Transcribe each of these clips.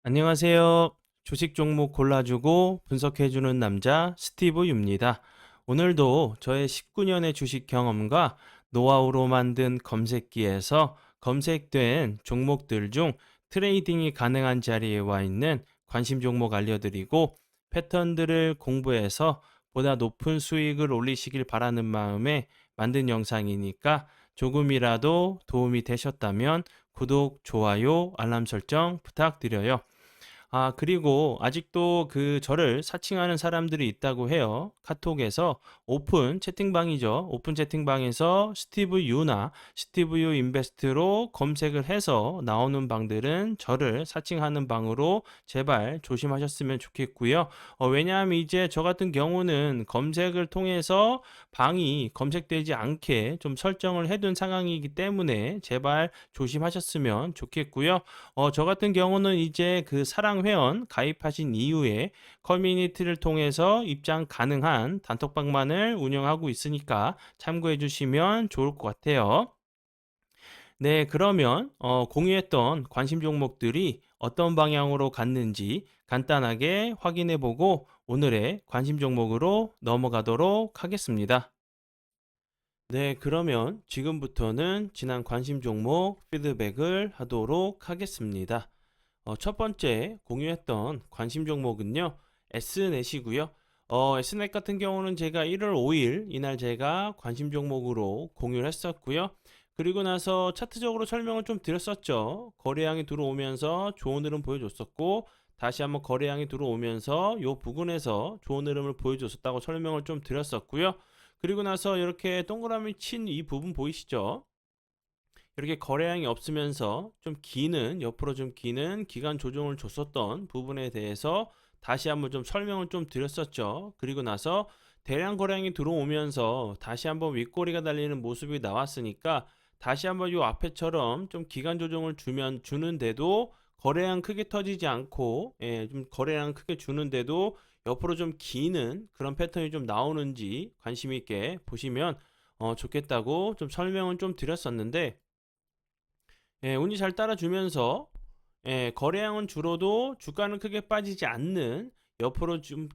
안녕하세요. 주식 종목 골라주고 분석해주는 남자 스티브 유입니다. 오늘도 저의 19년의 주식 경험과 노하우로 만든 검색기에서 검색된 종목들 중 트레이딩이 가능한 자리에 와 있는 관심 종목 알려드리고 패턴들을 공부해서 보다 높은 수익을 올리시길 바라는 마음에 만든 영상이니까 조금이라도 도움이 되셨다면 구독, 좋아요, 알람 설정 부탁드려요. 그리고 아직도 저를 사칭하는 사람들이 있다고 해요. 카톡에서 오픈 채팅방이죠. 오픈 채팅방에서 스티브 유나 스티브 유 인베스트로 검색을 해서 나오는 방들은 저를 사칭하는 방으로 제발 조심하셨으면 좋겠고요. 왜냐하면 이제 저 같은 경우는 검색을 통해서 방이 검색되지 않게 좀 설정을 해둔 상황이기 때문에 제발 조심하셨으면 좋겠고요. 저 같은 경우는 이제 그 사랑 회원 가입하신 이후에 커뮤니티를 통해서 입장 가능한 단톡방만을 운영하고 있으니까 참고해 주시면 좋을 것 같아요. 네, 그러면 공유했던 관심 종목들이 어떤 방향으로 갔는지 간단하게 확인해 보고 오늘의 관심 종목으로 넘어가도록 하겠습니다. 네, 그러면 지금부터는 지난 관심 종목 피드백을 하도록 하겠습니다. 첫 번째 공유했던 관심 종목은요, S넷이고요. S넷 같은 경우는 제가 1월 5일 이날 제가 관심 종목으로 공유를 했었고요. 그리고 나서 차트적으로 설명을 좀 드렸었죠. 거래량이 들어오면서 좋은 흐름 보여줬었고, 다시 한번 거래량이 들어오면서 이 부근에서 좋은 흐름을 보여줬었다고 설명을 좀 드렸었고요. 그리고 나서 이렇게 동그라미 친 이 부분 보이시죠? 이렇게 거래량이 없으면서 좀 기는 옆으로 좀 기는 기간 조정을 줬었던 부분에 대해서 다시 한번 좀 설명을 좀 드렸었죠. 그리고 나서 대량 거래량이 들어오면서 다시 한번 윗꼬리가 달리는 모습이 나왔으니까 다시 한번 요 앞에처럼 좀 기간 조정을 주는데도 거래량 크게 터지지 않고 좀 거래량 크게 주는데도 옆으로 좀 기는 그런 패턴이 좀 나오는지 관심 있게 보시면 좋겠다고 좀 설명을 좀 드렸었는데 운이 잘 따라주면서 거래량은 줄어도 주가는 크게 빠지지 않는 옆으로 좀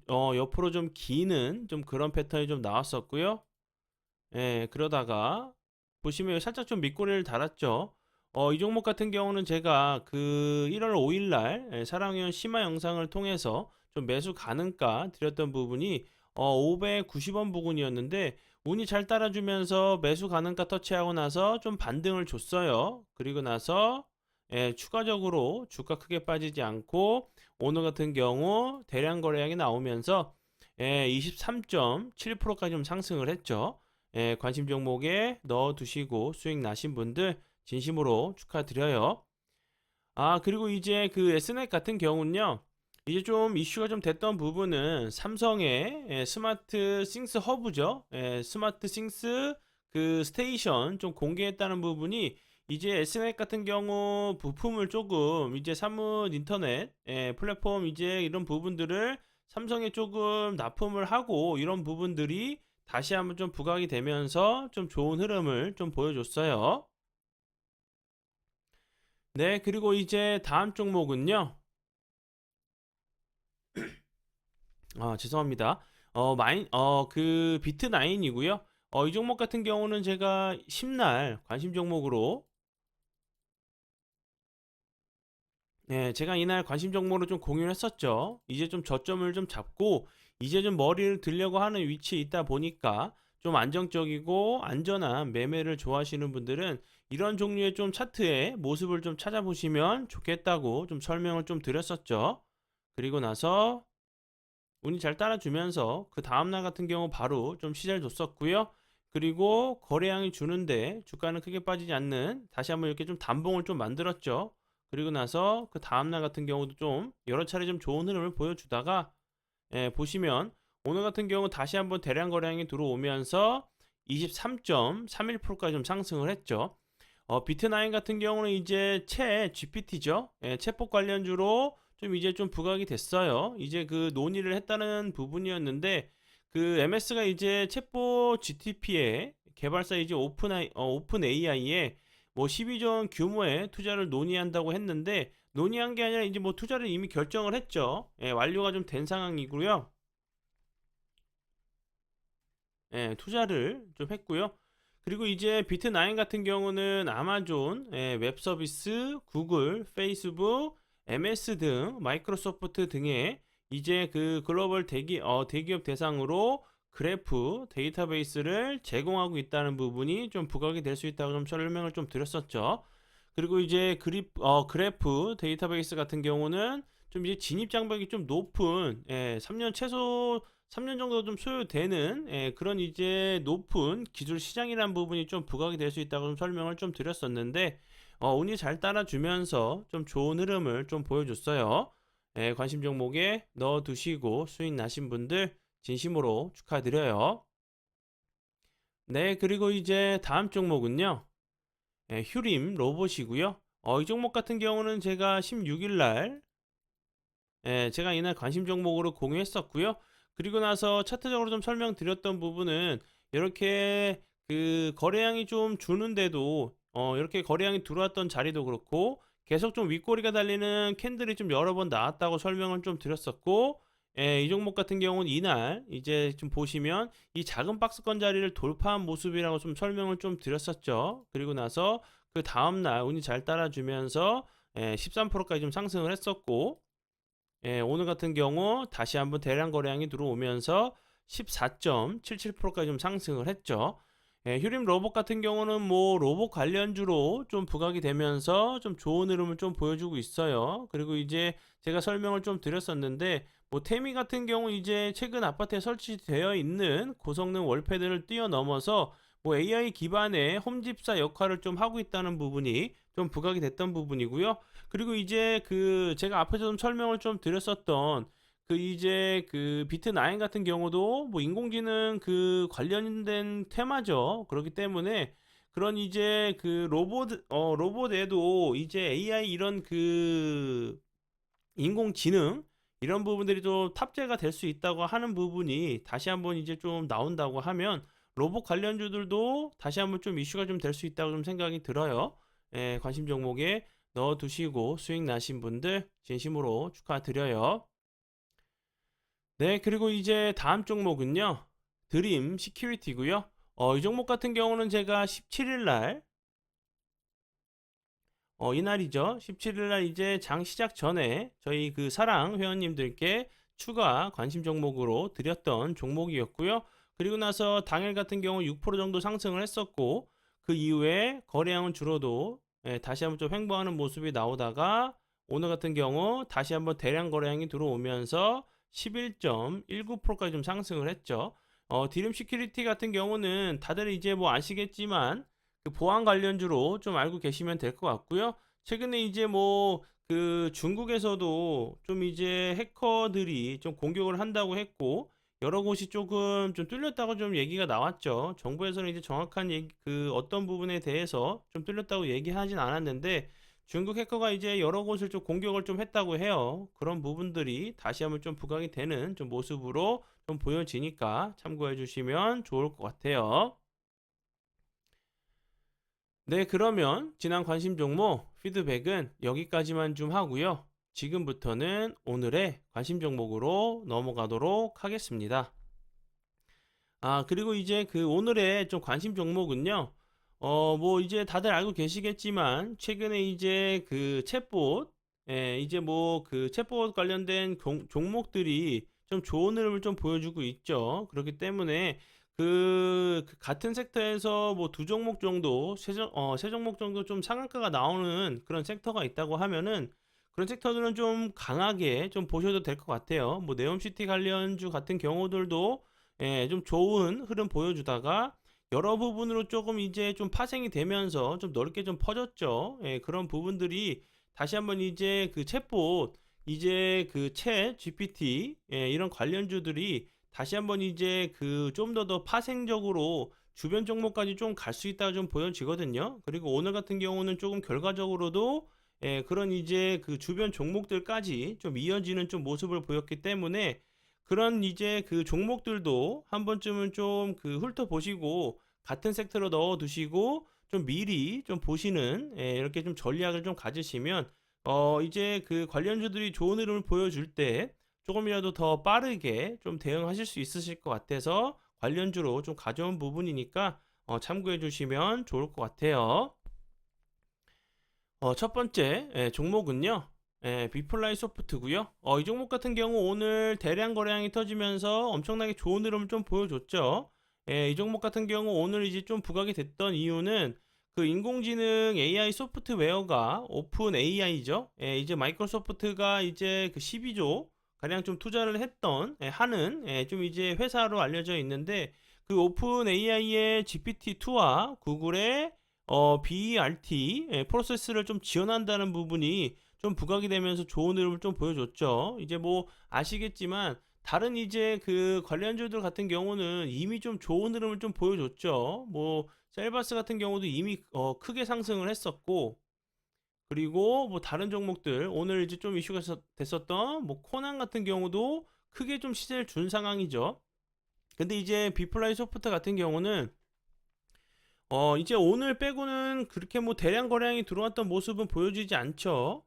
기는 좀 그런 패턴이 좀 나왔었고요. 그러다가 보시면 살짝 좀 밑꼬리를 달았죠. 이 종목 같은 경우는 제가 그 1월 5일 날 사랑회원 심화 영상을 통해서 좀 매수 가능가 드렸던 부분이 590원 부근이었는데 운이 잘 따라주면서 매수 가능가 터치하고 나서 좀 반등을 줬어요. 그리고 나서 추가적으로 주가 크게 빠지지 않고 오늘 같은 경우 대량 거래량이 나오면서 23.7%까지 좀 상승을 했죠. 관심 종목에 넣어 두시고 수익 나신 분들 진심으로 축하드려요. 그리고 이제 그 S넷 같은 경우는요. 이제 좀 이슈가 좀 됐던 부분은 삼성의 스마트 싱스 허브죠. 스마트 싱스 그 스테이션 좀 공개했다는 부분이 이제 S넷 같은 경우 부품을 조금 이제 사문 인터넷 플랫폼 이제 이런 부분들을 삼성에 조금 납품을 하고 이런 부분들이 다시 한번 좀 부각이 되면서 좀 좋은 흐름을 좀 보여줬어요. 네, 그리고 이제 다음 종목은요. 죄송합니다. 그 비트9이고요. 이 종목 같은 경우는 제가 10날 관심 종목으로 제가 이날 관심 종목으로 좀 공유를 했었죠. 이제 좀 저점을 좀 잡고 이제 좀 머리를 들려고 하는 위치에 있다 보니까 좀 안정적이고 안전한 매매를 좋아하시는 분들은 이런 종류의 좀 차트의 모습을 좀 찾아보시면 좋겠다고 좀 설명을 좀 드렸었죠. 그리고 나서 운이 잘 따라주면서 그 다음날 같은 경우 바로 좀 시잘 줬었고요. 그리고 거래량이 주는데 주가는 크게 빠지지 않는 다시 한번 이렇게 좀 단봉을 좀 만들었죠. 그리고 나서 그 다음날 같은 경우도 좀 여러 차례 좀 좋은 흐름을 보여주다가 보시면 오늘 같은 경우 다시 한번 대량 거래량이 들어오면서 23.31%까지 좀 상승을 했죠. 비트9 같은 경우는 이제 채 GPT죠. 채폭 관련주로 좀 이제 좀 부각이 됐어요. 이제 그 논의를 했다는 부분이었는데 그 MS가 이제 챗봇 GTP의 개발사 이제 오픈 AI에 뭐 12조 원 규모의 투자를 논의한다고 했는데 논의한 게 아니라 이제 뭐 투자를 이미 결정을 했죠. 예, 완료가 좀 된 상황이고요. 예, 투자를 좀 했고요. 그리고 이제 비트9 같은 경우는 아마존, 예, 웹 서비스, 구글, 페이스북, MS 등 마이크로소프트 등의 이제 그 글로벌 대기업 대상으로 그래프 데이터베이스를 제공하고 있다는 부분이 좀 부각이 될 수 있다고 좀 설명을 좀 드렸었죠. 그리고 이제 그래프 데이터베이스 같은 경우는 좀 이제 진입 장벽이 좀 높은, 3년 최소 3년 정도 좀 소요되는, 그런 이제 높은 기술 시장이라는 부분이 좀 부각이 될 수 있다고 좀 설명을 좀 드렸었는데, 운이 잘 따라주면서 좀 좋은 흐름을 좀 보여줬어요. 관심 종목에 넣어두시고 수익 나신 분들 진심으로 축하드려요. 네, 그리고 이제 다음 종목은요. 휴림 로봇이고요. 이 종목 같은 경우는 제가 16일 날, 제가 이날 관심 종목으로 공유했었고요. 그리고 나서 차트적으로 좀 설명드렸던 부분은 이렇게 그 거래량이 좀 주는데도 이렇게 거래량이 들어왔던 자리도 그렇고 계속 좀 윗꼬리가 달리는 캔들이 좀 여러 번 나왔다고 설명을 좀 드렸었고, 이 종목 같은 경우는 이날 이제 좀 보시면 이 작은 박스권 자리를 돌파한 모습이라고 좀 설명을 좀 드렸었죠. 그리고 나서 그 다음날 운이 잘 따라주면서 13%까지 좀 상승을 했었고, 오늘 같은 경우 다시 한번 대량 거래량이 들어오면서 14.77%까지 좀 상승을 했죠. 휴림 로봇 같은 경우는 뭐 로봇 관련주로 좀 부각이 되면서 좀 좋은 흐름을 좀 보여주고 있어요. 그리고 이제 제가 설명을 좀 드렸었는데, 뭐 태미 같은 경우 이제 최근 아파트에 설치되어 있는 고성능 월패드를 뛰어넘어서 뭐 AI 기반의 홈집사 역할을 좀 하고 있다는 부분이 좀 부각이 됐던 부분이고요. 그리고 이제 그 제가 앞에서 좀 설명을 좀 드렸었던 그 이제 그 비트9 같은 경우도 뭐 인공지능 그 관련된 테마죠. 그렇기 때문에 그런 이제 그 로봇에도 이제 AI 이런 그 인공지능 이런 부분들이 좀 탑재가 될 수 있다고 하는 부분이 다시 한번 이제 좀 나온다고 하면 로봇 관련주들도 다시 한번 좀 이슈가 좀 될 수 있다고 좀 생각이 들어요. 관심 종목에 넣어 두시고 수익 나신 분들 진심으로 축하드려요. 네, 그리고 이제 다음 종목은요. 드림 시큐리티고요. 이 종목 같은 경우는 제가 17일 날 이날이죠. 17일 날 이제 장 시작 전에 저희 그 사랑 회원님들께 추가 관심 종목으로 드렸던 종목이었고요. 그리고 나서 당일 같은 경우 6% 정도 상승을 했었고, 그 이후에 거래량은 줄어도 다시 한번 좀 횡보하는 모습이 나오다가 오늘 같은 경우 다시 한번 대량 거래량이 들어오면서 11.19%까지 좀 상승을 했죠. 디름 시큐리티 같은 경우는 다들 이제 뭐 아시겠지만 그 보안 관련주로 좀 알고 계시면 될 것 같고요. 최근에 이제 뭐 그 중국에서도 좀 이제 해커들이 좀 공격을 한다고 했고, 여러 곳이 조금 좀 뚫렸다고 좀 얘기가 나왔죠. 정부에서는 이제 정확한 그 어떤 부분에 대해서 좀 뚫렸다고 얘기하진 않았는데, 중국 해커가 이제 여러 곳을 좀 공격을 좀 했다고 해요. 그런 부분들이 다시 한번 좀 부각이 되는 좀 모습으로 좀 보여지니까 참고해 주시면 좋을 것 같아요. 네, 그러면 지난 관심 종목 피드백은 여기까지만 좀 하고요. 지금부터는 오늘의 관심 종목으로 넘어가도록 하겠습니다. 그리고 이제 그 오늘의 좀 관심 종목은요. 뭐 이제 다들 알고 계시겠지만 최근에 이제 그 챗봇, 이제 뭐 그 챗봇 관련된 종목들이 좀 좋은 흐름을 좀 보여주고 있죠. 그렇기 때문에 그 같은 섹터에서 뭐 두 종목 정도, 세 종목 정도 좀 상한가가 나오는 그런 섹터가 있다고 하면은 그런 섹터들은 좀 강하게 좀 보셔도 될 것 같아요. 뭐 네옴시티 관련주 같은 경우들도 좀 좋은 흐름 보여주다가 여러 부분으로 조금 이제 좀 파생이 되면서 좀 넓게 좀 퍼졌죠. 그런 부분들이 다시 한번 이제 그 챗봇, 이제 그 챗 GPT, 이런 관련주들이 다시 한번 이제 그 좀 더 파생적으로 주변 종목까지 좀 갈 수 있다 좀 보여지거든요. 그리고 오늘 같은 경우는 조금 결과적으로도 그런 이제 그 주변 종목들까지 좀 이어지는 좀 모습을 보였기 때문에 그런 이제 그 종목들도 한 번쯤은 좀 그 훑어보시고 같은 섹터로 넣어 두시고 좀 미리 좀 보시는, 이렇게 좀 전략을 좀 가지시면 이제 그 관련주들이 좋은 흐름을 보여줄 때 조금이라도 더 빠르게 좀 대응하실 수 있으실 것 같아서 관련주로 좀 가져온 부분이니까 참고해 주시면 좋을 것 같아요. 첫 번째 종목은요. 비플라이 소프트고요. 이 종목 같은 경우 오늘 대량 거래량이 터지면서 엄청나게 좋은 흐름을 좀 보여줬죠. 이 종목 같은 경우 오늘 이제 좀 부각이 됐던 이유는 그 인공지능 AI 소프트웨어가 오픈 AI죠. 이제 마이크로소프트가 이제 그 12조 가량 좀 투자를 했던 하는 좀 이제 회사로 알려져 있는데 그 오픈 AI의 GPT-2와 구글의 BERT 프로세스를 좀 지원한다는 부분이 좀 부각이 되면서 좋은 흐름을 좀 보여줬죠. 이제 뭐 아시겠지만 다른 이제 그 관련주들 같은 경우는 이미 좀 좋은 흐름을 좀 보여줬죠. 뭐 셀바스 같은 경우도 이미 크게 상승을 했었고, 그리고 뭐 다른 종목들 오늘 이제 좀 이슈가 됐었던 뭐 코난 같은 경우도 크게 좀 시세를 준 상황이죠. 근데 이제 비플라이 소프트 같은 경우는 이제 오늘 빼고는 그렇게 뭐 대량 거래량이 들어왔던 모습은 보여지지 않죠.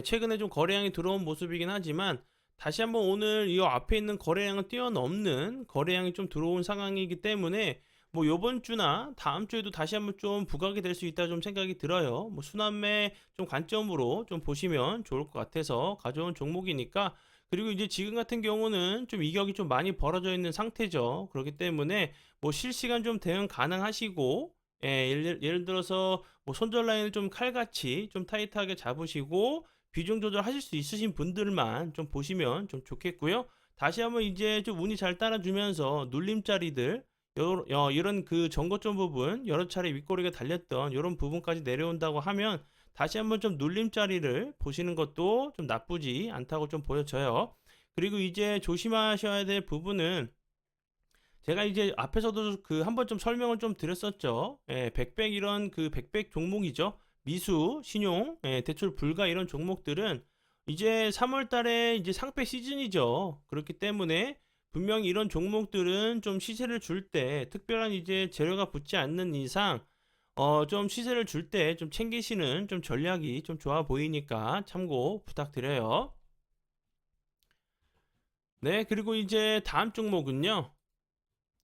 최근에 좀 거래량이 들어온 모습이긴 하지만 다시 한번 오늘 이 앞에 있는 거래량을 뛰어넘는 거래량이 좀 들어온 상황이기 때문에 뭐 요번 주나 다음 주에도 다시 한번 좀 부각이 될 수 있다 좀 생각이 들어요. 뭐 순환매 좀 관점으로 좀 보시면 좋을 것 같아서 가져온 종목이니까. 그리고 이제 지금 같은 경우는 좀 이격이 좀 많이 벌어져 있는 상태죠. 그렇기 때문에 뭐 실시간 좀 대응 가능하시고, 예를 들어서 뭐 손절 라인을 좀 칼같이 좀 타이트하게 잡으시고 비중 조절하실 수 있으신 분들만 좀 보시면 좀 좋겠고요. 다시 한번 이제 좀 운이 잘 따라주면서 눌림자리들 이런 그 전고점 부분 여러 차례 윗꼬리가 달렸던 이런 부분까지 내려온다고 하면 다시 한번 좀 눌림자리를 보시는 것도 좀 나쁘지 않다고 좀 보여져요. 그리고 이제 조심하셔야 될 부분은 제가 이제 앞에서도 그 한번 좀 설명을 좀 드렸었죠. 백백 이런 그 백백 종목이죠. 미수, 신용, 대출 불가 이런 종목들은 이제 3월 달에 이제 상패 시즌이죠. 그렇기 때문에 분명히 이런 종목들은 좀 시세를 줄 때 특별한 이제 재료가 붙지 않는 이상 좀 시세를 줄 때 좀 챙기시는 좀 전략이 좀 좋아 보이니까 참고 부탁드려요. 네, 그리고 이제 다음 종목은요.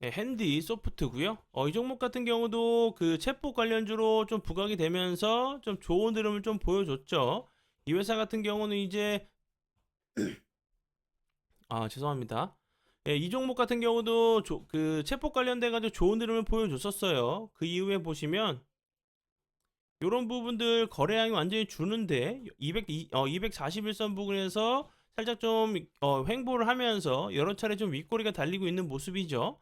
핸디 소프트고요. 이 종목 같은 경우도 그 챗봇 관련주로 좀 부각이 되면서 좀 좋은 흐름을 좀 보여줬죠. 이 회사 같은 경우는 이제 죄송합니다. 이 종목 같은 경우도 그 챗봇 관련돼 가지고 좋은 흐름을 보여줬었어요. 그 이후에 보시면 이런 부분들 거래량이 완전히 주는데 241선 부근에서 살짝 좀 횡보를 하면서 여러 차례 좀 윗꼬리가 달리고 있는 모습이죠.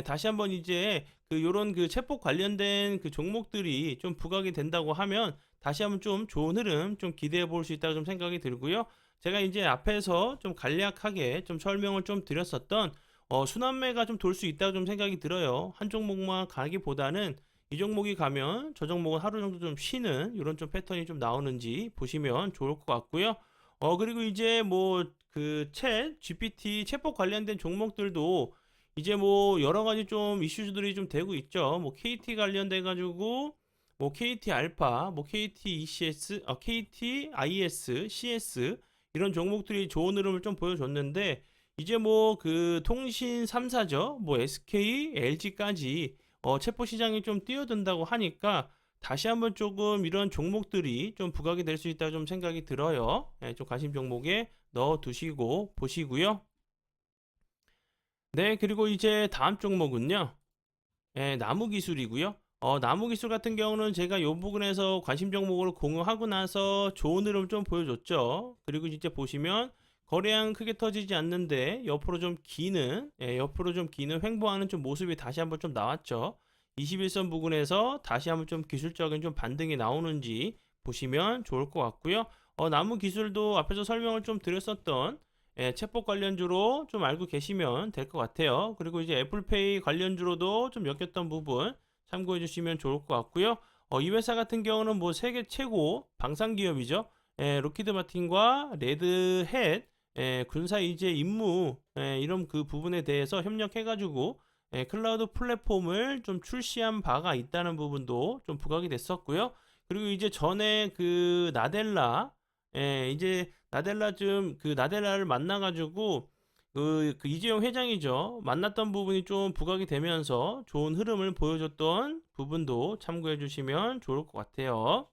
다시 한번 이제 그 요런 그 체포 관련된 그 종목들이 좀 부각이 된다고 하면 다시 한번 좀 좋은 흐름 좀 기대해 볼 수 있다고 좀 생각이 들고요. 제가 이제 앞에서 좀 간략하게 좀 설명을 좀 드렸었던 순환매가 좀 돌 수 있다고 좀 생각이 들어요. 한 종목만 가기보다는 이 종목이 가면 저 종목은 하루 정도 좀 쉬는 이런 좀 패턴이 좀 나오는지 보시면 좋을 것 같고요. 그리고 이제 뭐 그 챗 GPT 챗봇 관련된 종목들도 이제 뭐 여러 가지 좀 이슈들이 좀 되고 있죠. 뭐 KT 관련돼 가지고 뭐 KT 알파, 뭐 KT ECS, KT IS, CS 이런 종목들이 좋은 흐름을 좀 보여줬는데 이제 뭐 그 통신 3사죠. 뭐 SK, LG까지 체포 시장이 좀 뛰어든다고 하니까 다시 한번 조금 이런 종목들이 좀 부각이 될 수 있다 좀 생각이 들어요. 좀 관심 종목에 넣어 두시고 보시고요. 네, 그리고 이제 다음 종목은요. 나무 기술이고요. 나무 기술 같은 경우는 제가 이 부분에서 관심 종목으로 공유하고 나서 좋은 흐름 좀 보여줬죠. 그리고 이제 보시면 거래량 크게 터지지 않는데 옆으로 좀 기는 횡보하는 좀 모습이 다시 한번 좀 나왔죠. 21선 부근에서 다시 한번 좀 기술적인 좀 반등이 나오는지 보시면 좋을 것 같고요. 나무 기술도 앞에서 설명을 좀 드렸었던 챗봇 관련주로 좀 알고 계시면 될 것 같아요. 그리고 이제 애플페이 관련주로도 좀 엮였던 부분 참고해 주시면 좋을 것 같고요. 이 회사 같은 경우는 뭐 세계 최고 방산 기업이죠. 로키드 마틴과 레드햇 군사 이제 임무 이런 그 부분에 대해서 협력해가지고 클라우드 플랫폼을 좀 출시한 바가 있다는 부분도 좀 부각이 됐었고요. 그리고 이제 전에 그 나델라, 이제 나델라 그 나델라를 만나가지고 그 이재용 회장이죠. 만났던 부분이 좀 부각이 되면서 좋은 흐름을 보여줬던 부분도 참고해 주시면 좋을 것 같아요.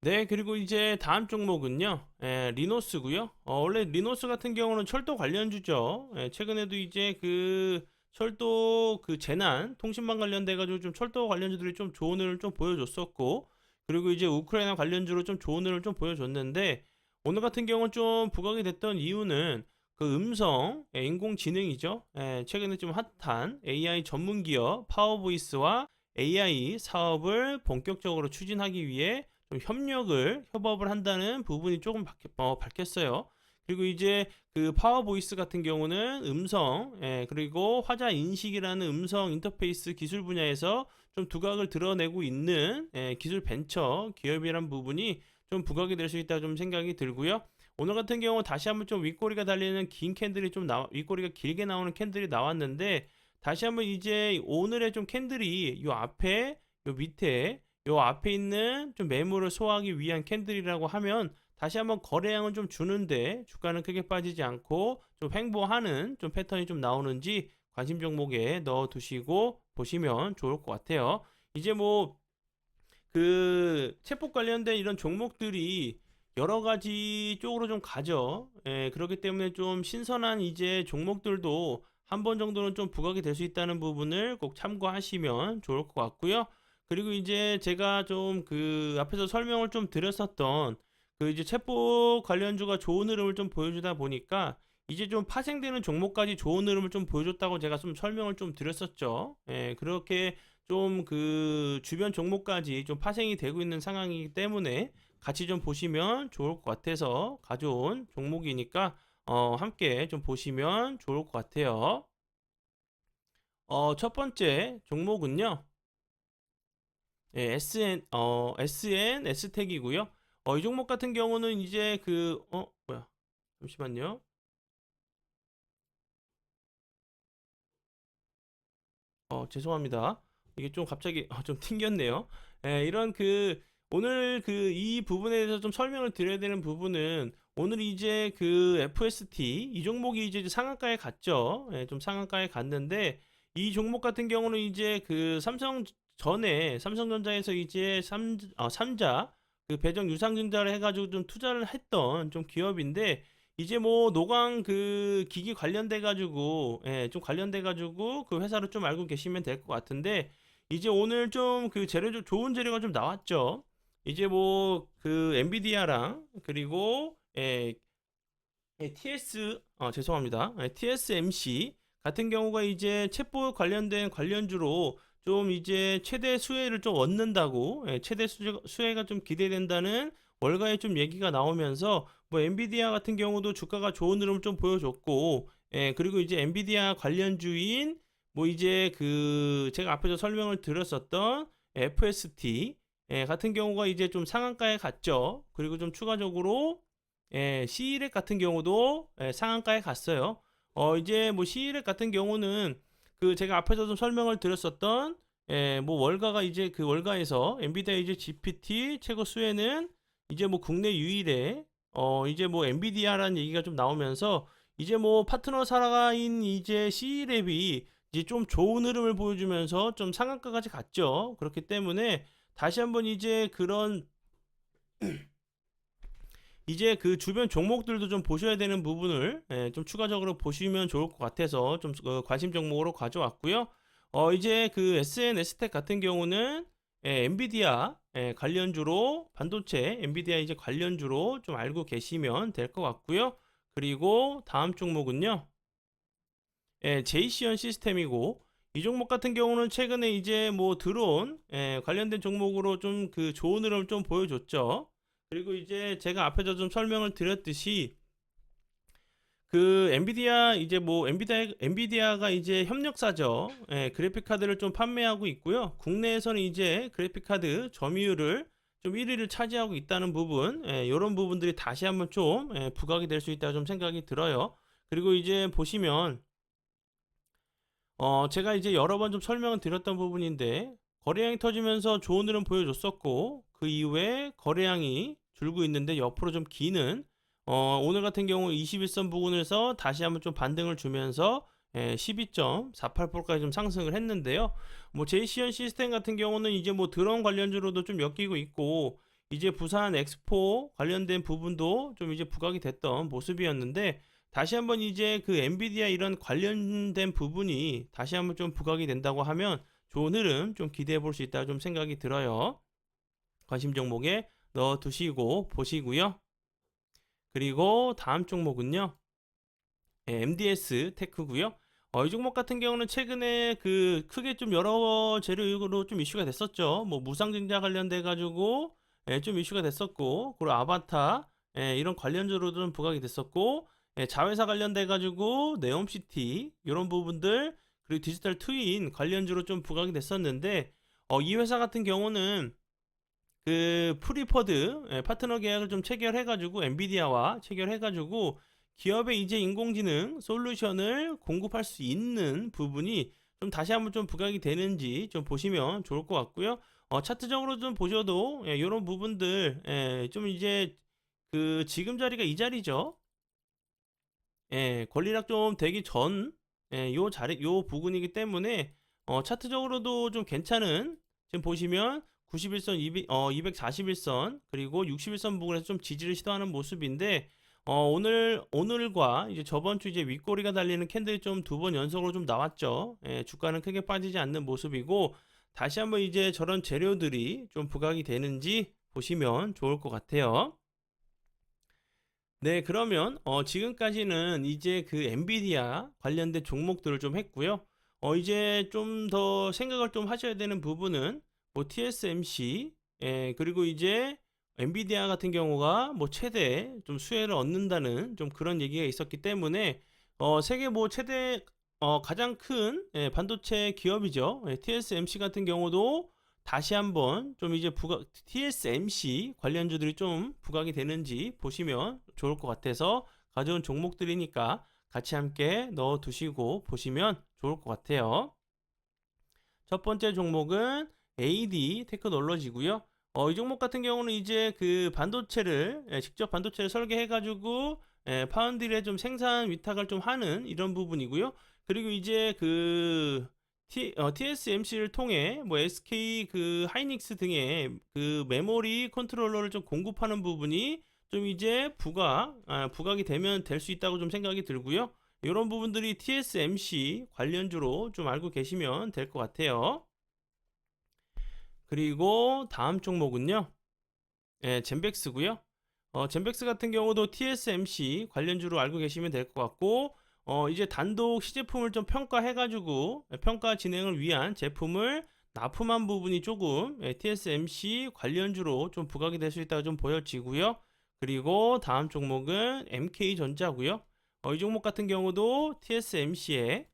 네, 그리고 이제 다음 종목은요, 리노스고요. 원래 리노스 같은 경우는 철도 관련주죠. 최근에도 이제 그 철도 그 재난 통신망 관련돼 가지고 좀 철도 관련주들이 좀 좋은 흐름을 좀 보여줬었고, 그리고 이제 우크라이나 관련주로 좀 좋은 흐름을 좀 보여줬는데, 오늘 같은 경우는 좀 부각이 됐던 이유는 그 인공지능이죠. 최근에 좀 핫한 AI 전문 기업 파워보이스와 AI 사업을 본격적으로 추진하기 위해 좀 협업을 한다는 부분이 조금 밝혔어요. 그리고 이제 그 파워보이스 같은 경우는 그리고 화자 인식이라는 음성 인터페이스 기술 분야에서 좀 두각을 드러내고 있는 기술 벤처 기업이란 부분이 좀 부각이 될 수 있다 좀 생각이 들고요. 오늘 같은 경우 다시 한번 좀 윗꼬리가 달리는 긴 캔들이 윗꼬리가 길게 나오는 캔들이 나왔는데, 다시 한번 이제 오늘의 좀 캔들이 요 앞에 요 밑에 요 앞에 있는 좀 매물을 소화하기 위한 캔들이라고 하면 다시 한번 거래량은 좀 주는데 주가는 크게 빠지지 않고 좀 횡보하는 좀 패턴이 좀 나오는지 관심 종목에 넣어 두시고 보시면 좋을 것 같아요. 이제 뭐 그 체포 관련된 이런 종목들이 여러 가지 쪽으로 좀 가죠. 그렇기 때문에 좀 신선한 이제 종목들도 한 번 정도는 좀 부각이 될 수 있다는 부분을 꼭 참고하시면 좋을 것 같고요. 그리고 이제 제가 좀 그 앞에서 설명을 좀 드렸었던 그 이제 체포 관련주가 좋은 흐름을 좀 보여주다 보니까 이제 좀 파생되는 종목까지 좋은 흐름을 좀 보여줬다고 제가 좀 설명을 좀 드렸었죠. 그렇게 좀 그 주변 종목까지 좀 파생이 되고 있는 상황이기 때문에 같이 좀 보시면 좋을 것 같아서 가져온 종목이니까 함께 좀 보시면 좋을 것 같아요. 첫 번째 종목은요. SN S택이고요. 이 종목 같은 경우는 이제 뭐야? 잠시만요. 죄송합니다. 이게 좀 갑자기 좀 튕겼네요. 이런 오늘 이 부분에 대해서 좀 설명을 드려야 되는 부분은 오늘 이제 그 FST 이 종목이 이제 상한가에 갔죠. 좀 상한가에 갔는데 이 종목 같은 경우는 이제 그 삼성전자에서 이제 삼자 그 배정 유상증자를 해가지고 좀 투자를 했던 좀 기업인데 이제 뭐 노광 그 기기 관련돼 가지고 좀 관련돼 가지고 그 회사를 좀 알고 계시면 될 것 같은데, 이제 오늘 좀 그 재료 좋은 재료가 좀 나왔죠. 이제 뭐 그 엔비디아랑 그리고 죄송합니다. TSMC 같은 경우가 이제 챗봇 관련된 관련주로 좀 이제 최대 수혜를 좀 얻는다고, 최대 수혜가 좀 기대된다는 월가에 좀 얘기가 나오면서 뭐 엔비디아 같은 경우도 주가가 좋은 흐름을 좀 보여줬고, 그리고 이제 엔비디아 관련주인 뭐 이제 그 제가 앞에서 설명을 드렸었던 FST 같은 경우가 이제 좀 상한가에 갔죠. 그리고 좀 추가적으로 C일액 같은 경우도 상한가에 갔어요. 이제 뭐 C일액 같은 경우는 그 제가 앞에서 좀 설명을 드렸었던 뭐 월가가 이제 그 월가에서 엔비디아 이제 GPT 최고 수혜는 이제 뭐 국내 유일의 이제 뭐 엔비디아라는 얘기가 좀 나오면서 이제 뭐 파트너 사라인 이제 C랩이 이제 좀 좋은 흐름을 보여주면서 좀 상한가까지 갔죠. 그렇기 때문에 다시 한번 이제 그 주변 종목들도 좀 보셔야 되는 부분을 좀 추가적으로 보시면 좋을 것 같아서 좀 관심 종목으로 가져왔고요. 이제 그 SNS텍 같은 경우는 엔비디아 관련주로 반도체 엔비디아 이제 관련주로 좀 알고 계시면 될 것 같고요. 그리고 다음 종목은요. 제이시언 시스템이고, 이 종목 같은 경우는 최근에 이제 뭐 드론 관련된 종목으로 좀 그 좋은 흐름을 좀 보여줬죠. 그리고 이제 제가 앞에서 좀 설명을 드렸듯이 그 엔비디아 이제 뭐 엔비디아가 이제 협력사죠. 그래픽 카드를 좀 판매하고 있고요. 국내에서는 이제 그래픽 카드 점유율을 좀 1위를 차지하고 있다는 부분, 이런 부분들이 다시 한번 좀 부각이 될 수 있다 좀 생각이 들어요. 그리고 이제 보시면 제가 이제 여러 번 좀 설명을 드렸던 부분인데 거래량이 터지면서 좋은 흐름 보여줬었고, 그 이후에 거래량이 줄고 있는데 옆으로 좀 기는, 오늘 같은 경우 21선 부근에서 다시 한번 좀 반등을 주면서 12.48%까지 좀 상승을 했는데요. 뭐 제이시언 시스템 같은 경우는 이제 뭐 드론 관련주로도 좀 엮이고 있고, 이제 부산 엑스포 관련된 부분도 좀 이제 부각이 됐던 모습이었는데, 다시 한번 이제 그 엔비디아 이런 관련된 부분이 다시 한번 좀 부각이 된다고 하면 좋은 흐름 좀 기대해 볼 수 있다 좀 생각이 들어요. 관심 종목에 넣어 두시고 보시고요. 그리고 다음 종목은요. MDS 테크고요. 이 종목 같은 경우는 최근에 그 크게 좀 여러 재료로 좀 이슈가 됐었죠. 뭐 무상증자 관련돼 가지고 좀 이슈가 됐었고, 그리고 아바타 이런 관련주로도 좀 부각이 됐었고, 자회사 관련돼 가지고 네옴시티 이런 부분들, 그리고 디지털 트윈 관련주로 좀 부각이 됐었는데, 이 회사 같은 경우는 그 프리퍼드 파트너 계약을 좀 체결해 가지고 엔비디아와 체결해 가지고 기업의 이제 인공지능 솔루션을 공급할 수 있는 부분이 좀 다시 한번 좀 부각이 되는지 좀 보시면 좋을 것 같고요. 차트적으로 좀 보셔도 이런 부분들 좀 이제 그 지금 자리가 이 자리죠. 권리락 좀 되기 전 요 자리 요 부분이기 때문에 차트적으로도 좀 괜찮은, 지금 보시면 91선 241선 그리고 61선 부분에서 좀 지지를 시도하는 모습인데, 오늘과 이제 저번 주 이제 윗꼬리가 달리는 캔들이 좀 두 번 연속으로 좀 나왔죠. 주가는 크게 빠지지 않는 모습이고, 다시 한번 이제 저런 재료들이 좀 부각이 되는지 보시면 좋을 것 같아요. 네, 그러면 지금까지는 이제 그 엔비디아 관련된 종목들을 좀 했고요. 이제 좀 더 생각을 좀 하셔야 되는 부분은 뭐 TSMC, 그리고 이제 엔비디아 같은 경우가 뭐 최대 좀 수혜를 얻는다는 좀 그런 얘기가 있었기 때문에 세계 뭐 최대 가장 큰 반도체 기업이죠. TSMC 같은 경우도 다시 한번 좀 이제 TSMC 관련주들이 좀 부각이 되는지 보시면 좋을 것 같아서 가져온 종목들이니까 같이 함께 넣어 두시고 보시면 좋을 것 같아요. 첫 번째 종목은 AD 테크놀로지고요. 이 종목 같은 경우는 이제 그 반도체를 직접 반도체를 설계해 가지고 파운드리에 좀 생산 위탁을 좀 하는 이런 부분이고요. 그리고 이제 그 TSMC를 통해 뭐 SK 그 하이닉스 등의 그 메모리 컨트롤러를 좀 공급하는 부분이 좀 이제 부각이 되면 될 수 있다고 좀 생각이 들고요. 이런 부분들이 TSMC 관련주로 좀 알고 계시면 될 것 같아요. 그리고 다음 종목은요. 젠백스고요. 젠백스 같은 경우도 TSMC 관련주로 알고 계시면 될 것 같고, 이제 단독 시제품을 좀 평가해가지고 평가 진행을 위한 제품을 납품한 부분이 조금 TSMC 관련주로 좀 부각이 될 수 있다고 좀 보여지고요. 그리고 다음 종목은 MK전자고요. 이 종목 같은 경우도 TSMC에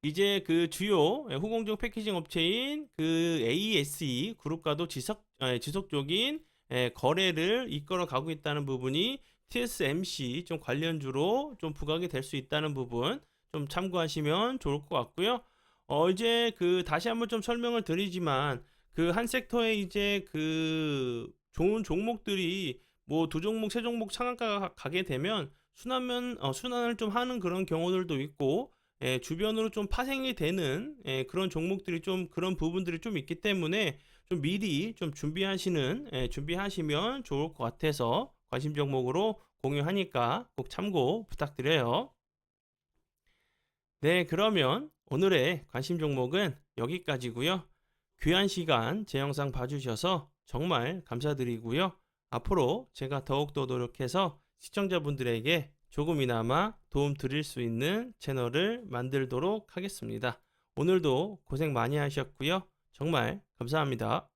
이제 그 주요 후공정 패키징 업체인 그 ASE 그룹과도 지속적인 거래를 이끌어 가고 있다는 부분이 TSMC 좀 관련주로 좀 부각이 될 수 있다는 부분 좀 참고하시면 좋을 것 같고요. 이제 그 다시 한번 좀 설명을 드리지만 그 한 섹터에 이제 그 좋은 종목들이 뭐 두 종목 세 종목 상한가가 가게 되면 순환을 좀 하는 그런 경우들도 있고, 주변으로 좀 파생이 되는 그런 종목들이 좀 그런 부분들이 좀 있기 때문에 좀 미리 좀 준비하시면 좋을 것 같아서 관심 종목으로 공유하니까 꼭 참고 부탁드려요. 네, 그러면 오늘의 관심 종목은 여기까지고요. 귀한 시간 제 영상 봐주셔서 정말 감사드리고요. 앞으로 제가 더욱더 노력해서 시청자분들에게 조금이나마 도움 드릴 수 있는 채널을 만들도록 하겠습니다. 오늘도 고생 많이 하셨고요. 정말 감사합니다.